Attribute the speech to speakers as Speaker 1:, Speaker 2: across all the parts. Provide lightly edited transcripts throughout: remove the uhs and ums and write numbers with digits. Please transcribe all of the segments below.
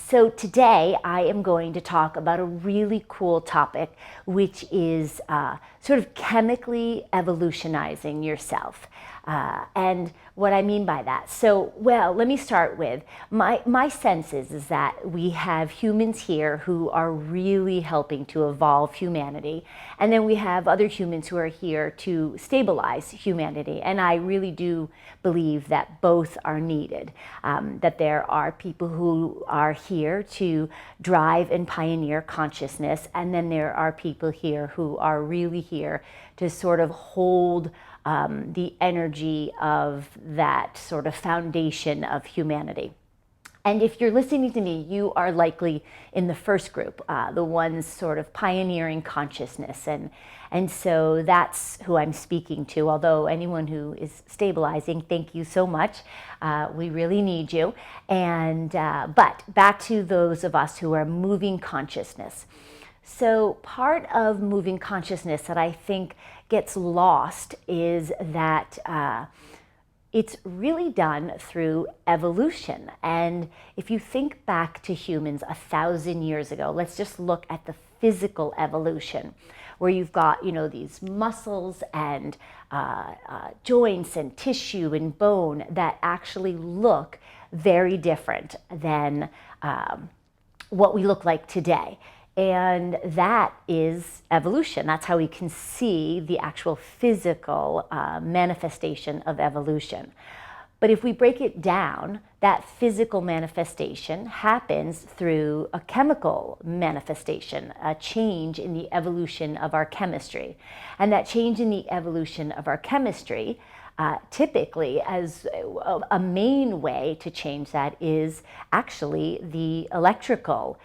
Speaker 1: So today I am going to talk about a really cool topic, which is sort of chemically evolutionizing yourself. And what I mean by that. So, well, let me start with my sense is that we have humans here who are really helping to evolve humanity. And then we have other humans who are here to stabilize humanity. And I really do believe that both are needed. That there are people who are here to drive and pioneer consciousness. And then there are people here who are really here to sort of hold the energy of that sort of foundation of humanity. And if you're listening to me, you are likely in the first group, the ones sort of pioneering consciousness. And so that's who I'm speaking to, although anyone who is stabilizing, thank you so much. We really need you. And but back to those of us who are moving consciousness. So part of moving consciousness that I think gets lost is that it's really done through evolution. And if you think back to humans 1,000 years ago, let's just look at the physical evolution, where you've got, these muscles and joints and tissue and bone that actually look very different than what we look like today. And that is evolution. That's how we can see the actual physical manifestation of evolution. But if we break it down, that physical manifestation happens through a chemical manifestation, a change in the evolution of our chemistry. And that change in the evolution of our chemistry, typically as a main way to change that is actually the electrical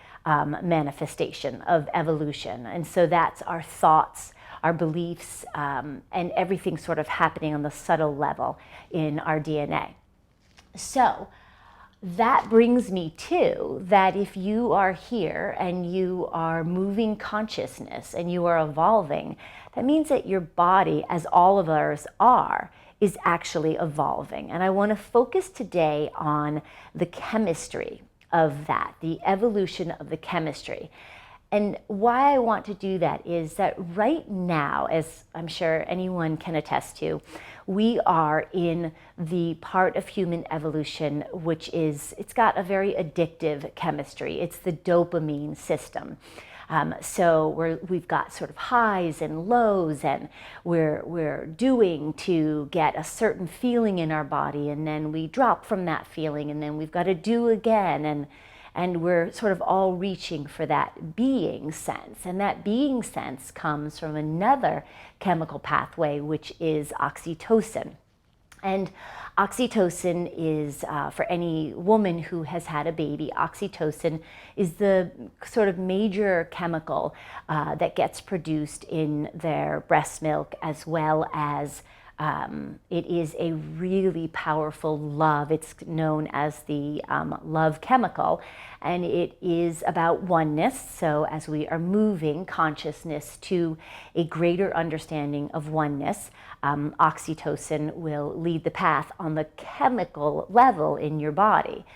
Speaker 1: manifestation of evolution. And so that's our thoughts, our beliefs, and everything sort of happening on the subtle level in our DNA. So that brings me to that if you are here and you are moving consciousness and you are evolving, that means that your body, as all of ours are, is actually evolving. And I want to focus today on the chemistry of that, the evolution of the chemistry. And why I want to do that is that right now, as I'm sure anyone can attest to, we are in the part of human evolution which is, it's got a very addictive chemistry. It's the dopamine system. So we've got sort of highs and lows, and we're doing to get a certain feeling in our body, and then we drop from that feeling, and then we've got to do again, and we're sort of all reaching for that being sense. And that being sense comes from another chemical pathway, which is oxytocin. And oxytocin is, for any woman who has had a baby, oxytocin is the sort of major chemical that gets produced in their breast milk, as well as it is a really powerful love. It's known as the love chemical, and it is about oneness. So as we are moving consciousness to a greater understanding of oneness, oxytocin will lead the path on the chemical level in your body.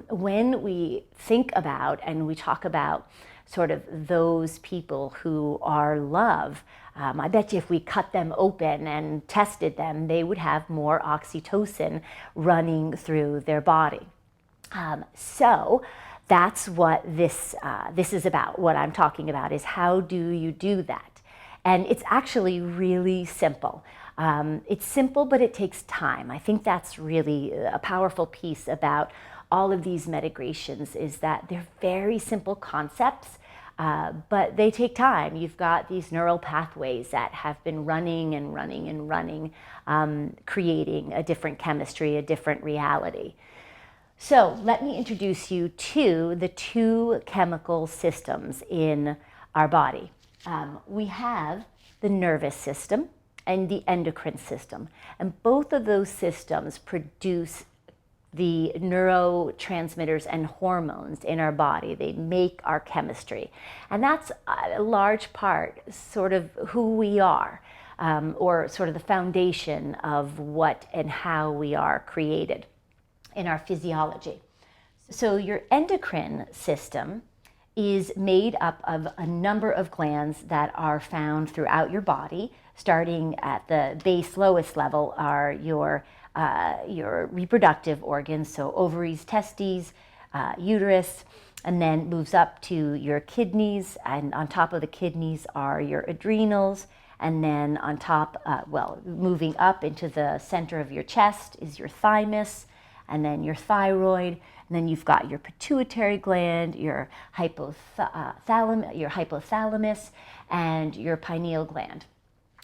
Speaker 1: When we think about and we talk about sort of those people who are love, I bet you if we cut them open and tested them, they would have more oxytocin running through their body. So that's what this is about. What I'm talking about is how do you do that? And it's actually really simple. It's simple, but it takes time. I think that's really a powerful piece about all of these Medigraytions, is that they're very simple concepts, but they take time. You've got these neural pathways that have been running and running and running, creating a different chemistry, a different reality. So let me introduce you to the two chemical systems in our body. We have the nervous system and the endocrine system, and both of those systems produce the neurotransmitters and hormones in our body. They make our chemistry. And that's a large part, sort of who we are, or sort of the foundation of what and how we are created in our physiology. So your endocrine system is made up of a number of glands that are found throughout your body. Starting at the base lowest level are your reproductive organs, so ovaries, testes, uterus, and then moves up to your kidneys, and on top of the kidneys are your adrenals, and then on top, moving up into the center of your chest is your thymus, and then your thyroid, and then you've got your pituitary gland, your hypothalamus, and your pineal gland.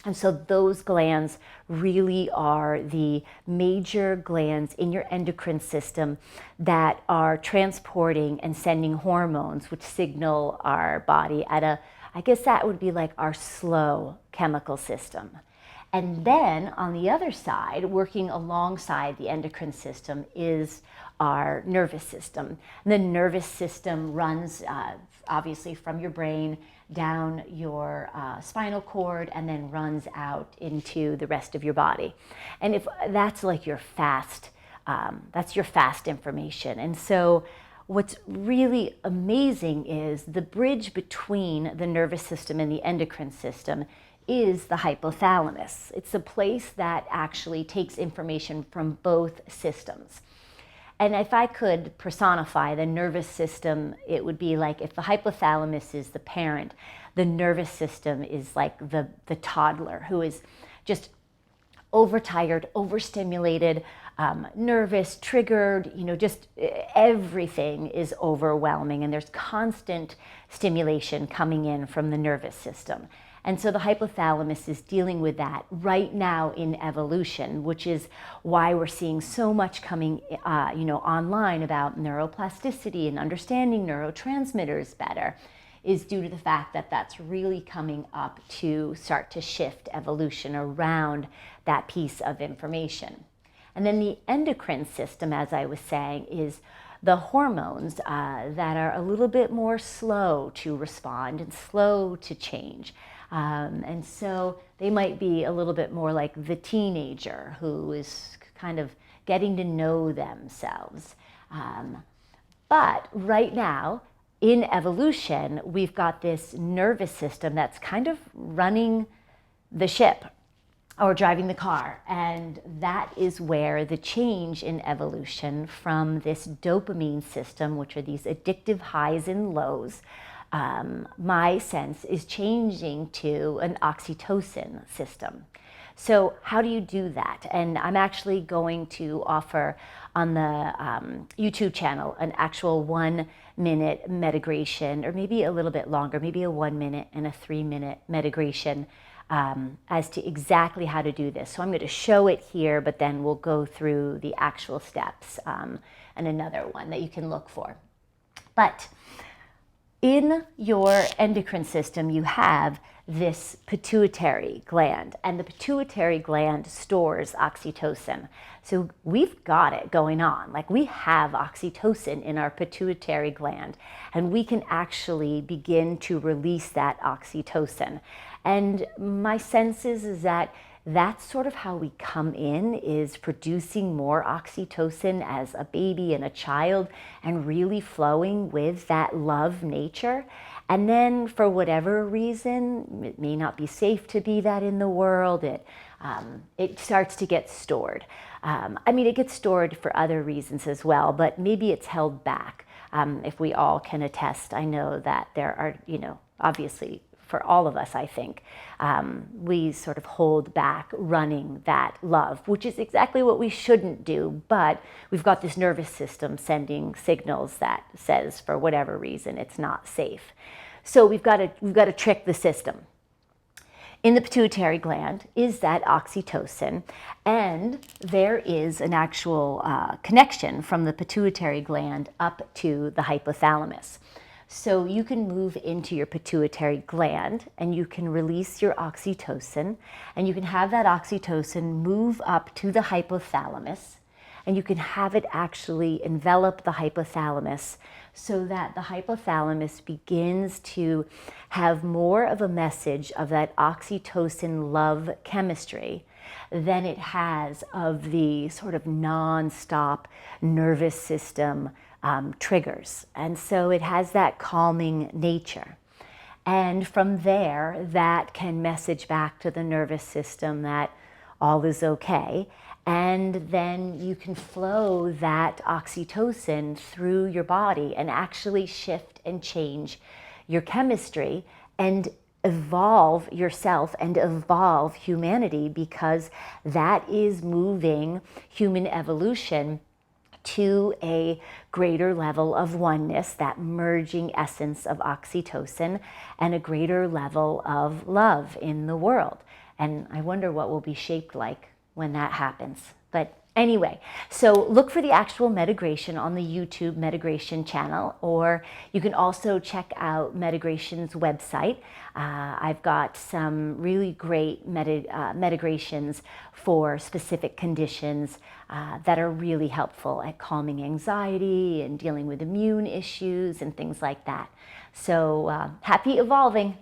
Speaker 1: And so those glands really are the major glands in your endocrine system that are transporting and sending hormones, which signal our body at I guess that would be like our slow chemical system. And then on the other side, working alongside the endocrine system, is our nervous system. And the nervous system runs obviously from your brain down your spinal cord and then runs out into the rest of your body. And if that's like your fast, that's your fast information. And so what's really amazing is the bridge between the nervous system and the endocrine system is the hypothalamus. It's a place that actually takes information from both systems. And if I could personify the nervous system, it would be like if the hypothalamus is the parent, the nervous system is like the toddler who is just overtired, overstimulated, nervous, triggered, just everything is overwhelming, and there's constant stimulation coming in from the nervous system. And so the hypothalamus is dealing with that right now in evolution, which is why we're seeing so much coming, online about neuroplasticity and understanding neurotransmitters better, is due to the fact that that's really coming up to start to shift evolution around that piece of information. And then the endocrine system, as I was saying, is the hormones that are a little bit more slow to respond and slow to change. And so they might be a little bit more like the teenager who is kind of getting to know themselves. But right now, in evolution, we've got this nervous system that's kind of running the ship or driving the car. And that is where the change in evolution from this dopamine system, which are these addictive highs and lows, my sense is changing to an oxytocin system. So how do you do that? And I'm actually going to offer on the YouTube channel an actual 1-minute Medigraytion, or maybe a little bit longer, maybe a 1 minute and a 3-minute Medigraytion as to exactly how to do this. So I'm going to show it here, but then we'll go through the actual steps and another one that you can look for. But in your endocrine system, you have this pituitary gland, and the pituitary gland stores oxytocin. So we've got it going on. Like, we have oxytocin in our pituitary gland, and we can actually begin to release that oxytocin. And my sense is that that's sort of how we come in, is producing more oxytocin as a baby and a child and really flowing with that love nature. And then for whatever reason, it may not be safe to be that in the world, it starts to get stored. It gets stored for other reasons as well, but maybe it's held back. If we all can attest, I know that there are, obviously, for all of us, I think, we sort of hold back running that love, which is exactly what we shouldn't do. But we've got this nervous system sending signals that says, for whatever reason, it's not safe. So we've got to trick the system. In the pituitary gland is that oxytocin, and there is an actual connection from the pituitary gland up to the hypothalamus. So you can move into your pituitary gland and you can release your oxytocin, and you can have that oxytocin move up to the hypothalamus, and you can have it actually envelop the hypothalamus so that the hypothalamus begins to have more of a message of that oxytocin love chemistry than it has of the sort of non-stop nervous system triggers. And so it has that calming nature. And from there, that can message back to the nervous system that all is okay. And then you can flow that oxytocin through your body and actually shift and change your chemistry and evolve yourself and evolve humanity, because that is moving human evolution to a greater level of oneness, that merging essence of oxytocin, and a greater level of love in the world. And I wonder what will be shaped like when that happens. But anyway, so look for the actual Medigraytion on the YouTube Medigraytion channel, or you can also check out Medigration's website. I've got some really great Medigrations for specific conditions that are really helpful at calming anxiety and dealing with immune issues and things like that. So happy evolving.